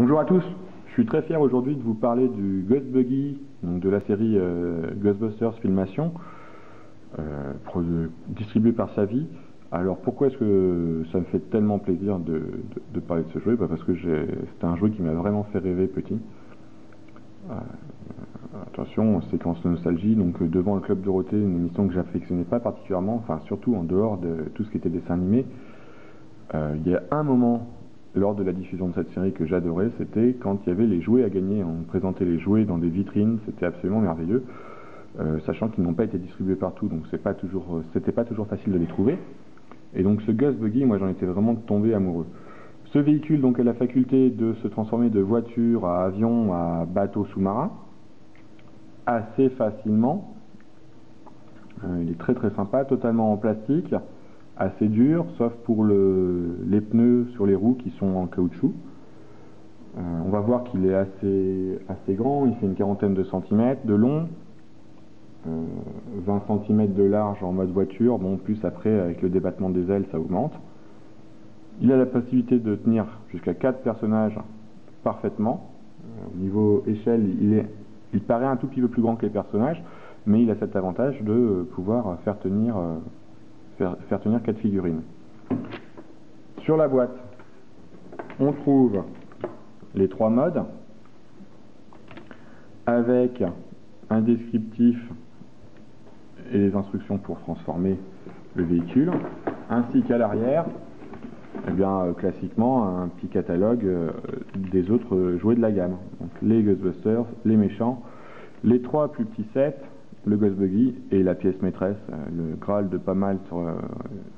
Bonjour à tous, je suis très fier aujourd'hui de vous parler du Ghost Buggy, donc de la série Ghostbusters Filmation, distribué par Savvy. Alors pourquoi est-ce que ça me fait tellement plaisir de parler de ce jeu? Parce que c'était un jeu qui m'a vraiment fait rêver petit. Attention, séquence de nostalgie, donc devant le Club Dorothée, une émission que j'affectionnais pas particulièrement, enfin surtout en dehors de tout ce qui était dessin animé. Il y a un moment lors de la diffusion de cette série que j'adorais, c'était quand il y avait les jouets à gagner. On présentait les jouets dans des vitrines, c'était absolument merveilleux, sachant qu'ils n'ont pas été distribués partout, donc c'était pas toujours facile de les trouver. Et donc ce Ghost Buggy, moi j'en étais vraiment tombé amoureux. Ce véhicule donc a la faculté de se transformer de voiture à avion à bateau sous-marin assez facilement. Il est très très sympa, totalement en plastique, assez dur, sauf pour les pneus sur les roues qui sont en caoutchouc. On va voir qu'il est assez grand, il fait une quarantaine de centimètres de long, 20 cm de large en mode voiture, bon plus après avec le débattement des ailes ça augmente. Il a la possibilité de tenir jusqu'à 4 personnages parfaitement. Au niveau échelle, il paraît un tout petit peu plus grand que les personnages, mais il a cet avantage de pouvoir faire tenir 4 figurines. Sur la boîte, on trouve les 3 modes avec un descriptif et les instructions pour transformer le véhicule, ainsi qu'à l'arrière, eh bien, classiquement un petit catalogue des autres jouets de la gamme. Donc les Ghostbusters, les méchants, les 3 plus petits sets, le Ghost Buggy et la pièce maîtresse, le Graal de pas mal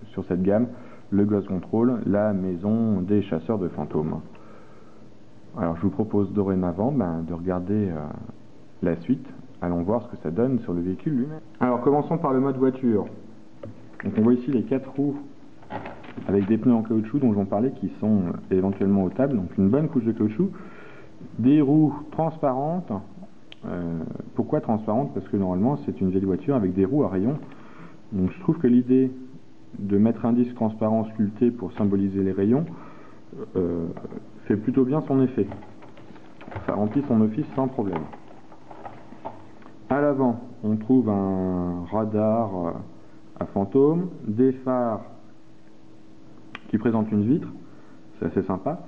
sur cette gamme, le Ghost Control, la maison des chasseurs de fantômes. Alors je vous propose dorénavant de regarder la suite. Allons voir ce que ça donne sur le véhicule lui-même. Alors commençons par le mode voiture. Donc on voit ici les 4 roues avec des pneus en caoutchouc dont j'en parlais qui sont éventuellement ôtables, donc une bonne couche de caoutchouc, des roues transparentes. Pourquoi transparentes? Parce que normalement c'est une vieille voiture avec des roues à rayons. Donc je trouve que l'idée de mettre un disque transparent sculpté pour symboliser les rayons fait plutôt bien son effet. Ça remplit son office sans problème. À l'avant, on trouve un radar à fantôme, des phares qui présentent une vitre, c'est assez sympa.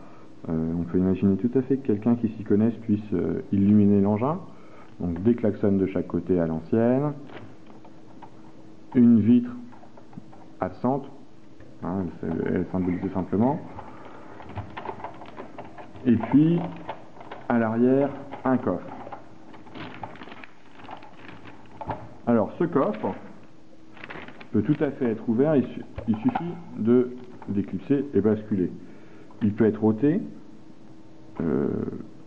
On peut imaginer tout à fait que quelqu'un qui s'y connaisse puisse illuminer l'engin. Donc des klaxons de chaque côté à l'ancienne, une vitre absente, hein, elle symbolise simplement, et puis à l'arrière un coffre. Alors ce coffre peut tout à fait être ouvert, il suffit de déclipser et basculer. Il peut être ôté,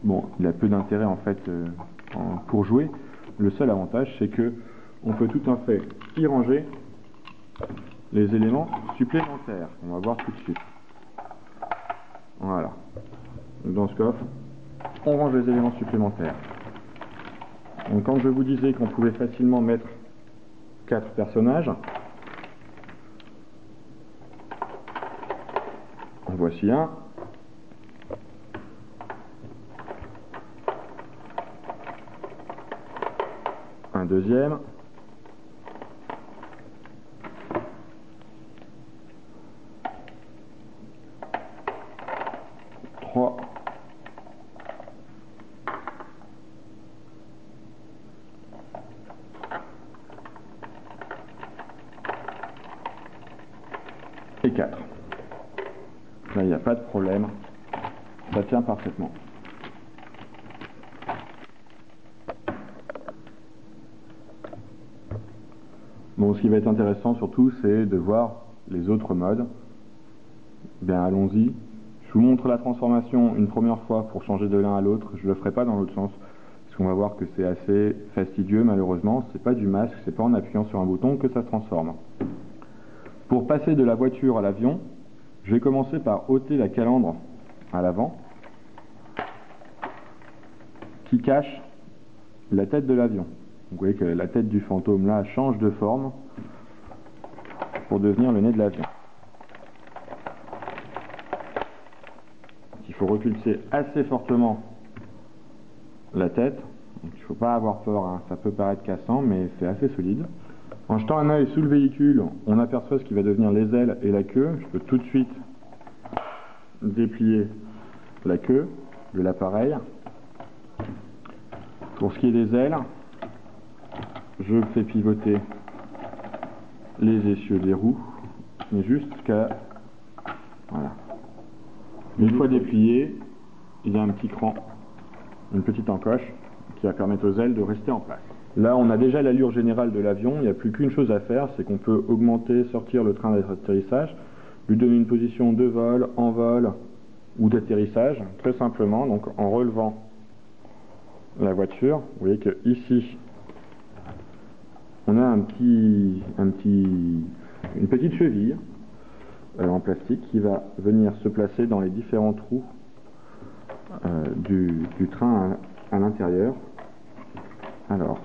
bon il a peu d'intérêt en fait pour jouer. Le seul avantage c'est que on peut tout à fait y ranger les éléments supplémentaires. On va voir tout de suite. Voilà. Dans ce coffre, on range les éléments supplémentaires. Donc quand je vous disais qu'on pouvait facilement mettre 4 personnages, en voici un. Un deuxième. Trois. Et 4. Là, il n'y a pas de problème. Ça tient parfaitement. Bon, ce qui va être intéressant surtout, c'est de voir les autres modes. Bien, allons-y. Je vous montre la transformation une première fois pour changer de l'un à l'autre. Je ne le ferai pas dans l'autre sens, parce qu'on va voir que c'est assez fastidieux malheureusement. C'est pas du masque, c'est pas en appuyant sur un bouton que ça se transforme. Pour passer de la voiture à l'avion, je vais commencer par ôter la calandre à l'avant, qui cache la tête de l'avion. Vous voyez que la tête du fantôme là change de forme pour devenir le nez de l'avion. Il faut repulser assez fortement la tête. Donc, il ne faut pas avoir peur, hein. Ça peut paraître cassant, mais c'est assez solide. En jetant un œil sous le véhicule, on aperçoit ce qui va devenir les ailes et la queue. Je peux tout de suite déplier la queue de l'appareil. Pour ce qui est des ailes, je fais pivoter les essieux des roues, mais jusqu'à... Voilà. Une fois déplié, il y a un petit cran, une petite encoche qui va permettre aux ailes de rester en place. Là, on a déjà l'allure générale de l'avion, il n'y a plus qu'une chose à faire, c'est qu'on peut augmenter, sortir le train d'atterrissage, lui donner une position de vol, en vol ou d'atterrissage, très simplement, donc en relevant la voiture. Vous voyez que ici, on a une petite cheville en plastique qui va venir se placer dans les différents trous du train à l'intérieur. Alors,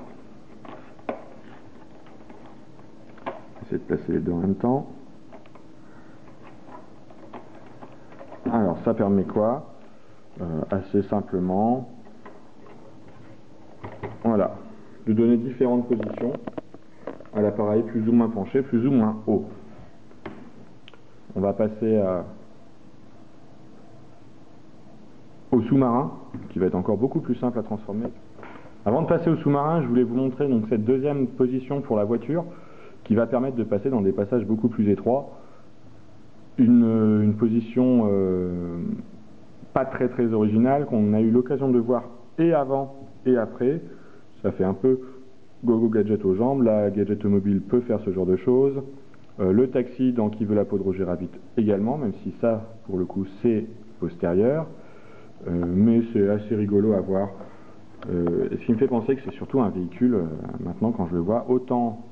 essayer de placer les deux en même temps. Alors, ça permet quoi? Assez simplement, voilà, de donner différentes positions à l'appareil, plus ou moins penché, plus ou moins haut. On va passer au sous-marin, qui va être encore beaucoup plus simple à transformer. Avant de passer au sous-marin, je voulais vous montrer donc cette deuxième position pour la voiture, qui va permettre de passer dans des passages beaucoup plus étroits. Une position pas très originale, qu'on a eu l'occasion de voir et avant et après. Ça fait un peu gogo gadget aux jambes. La gadget mobile peut faire ce genre de choses. Le taxi dans Qui veut la peau de Roger Rabbit également, même si ça, pour le coup, c'est postérieur. Mais c'est assez rigolo à voir. Ce qui me fait penser que c'est surtout un véhicule, maintenant quand je le vois, autant,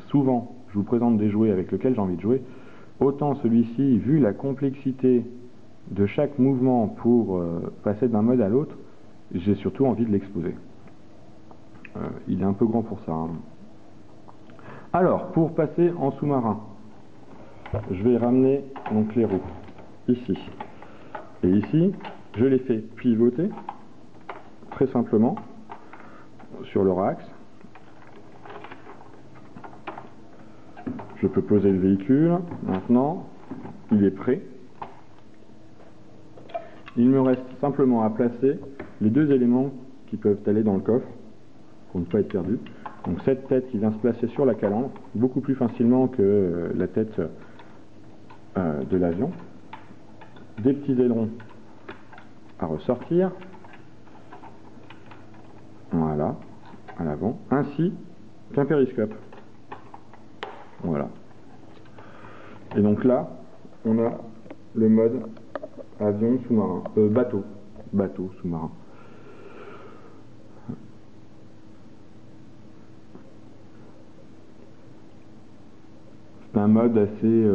souvent, je vous présente des jouets avec lesquels j'ai envie de jouer, autant celui-ci, vu la complexité de chaque mouvement pour passer d'un mode à l'autre, j'ai surtout envie de l'exposer. Il est un peu grand pour ça, hein. Alors, pour passer en sous-marin, je vais ramener donc les roues ici. Et ici, je les fais pivoter très simplement sur leur axe. Je peux poser le véhicule. Maintenant, il est prêt. Il me reste simplement à placer les deux éléments qui peuvent aller dans le coffre pour ne pas être perdu. Donc cette tête qui vient se placer sur la calandre, beaucoup plus facilement que la tête de l'avion. Des petits ailerons à ressortir. Voilà, à l'avant. Ainsi qu'un périscope. Voilà. Et donc là, on a le mode avion sous-marin, bateau sous-marin. C'est un mode assez...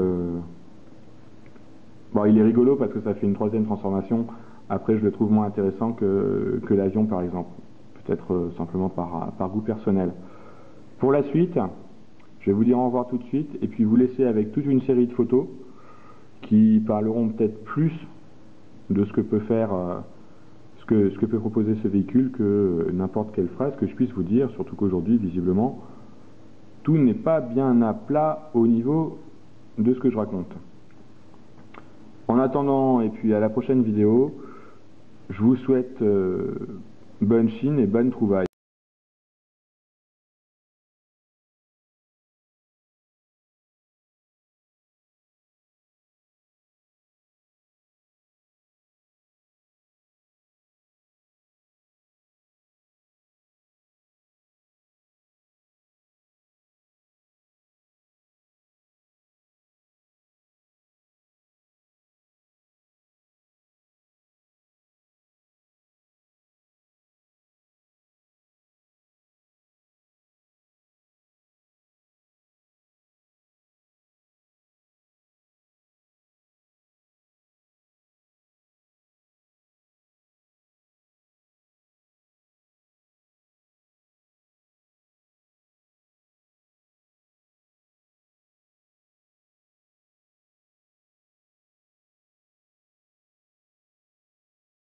Bon, il est rigolo parce que ça fait une troisième transformation. Après, je le trouve moins intéressant que l'avion, par exemple. Peut-être simplement par goût personnel. Pour la suite, je vais vous dire au revoir tout de suite et puis vous laisser avec toute une série de photos qui parleront peut-être plus de ce que peut faire, ce que peut proposer ce véhicule que n'importe quelle phrase que je puisse vous dire, surtout qu'aujourd'hui, visiblement, tout n'est pas bien à plat au niveau de ce que je raconte. En attendant, et puis à la prochaine vidéo, je vous souhaite bonne chine et bonne trouvaille.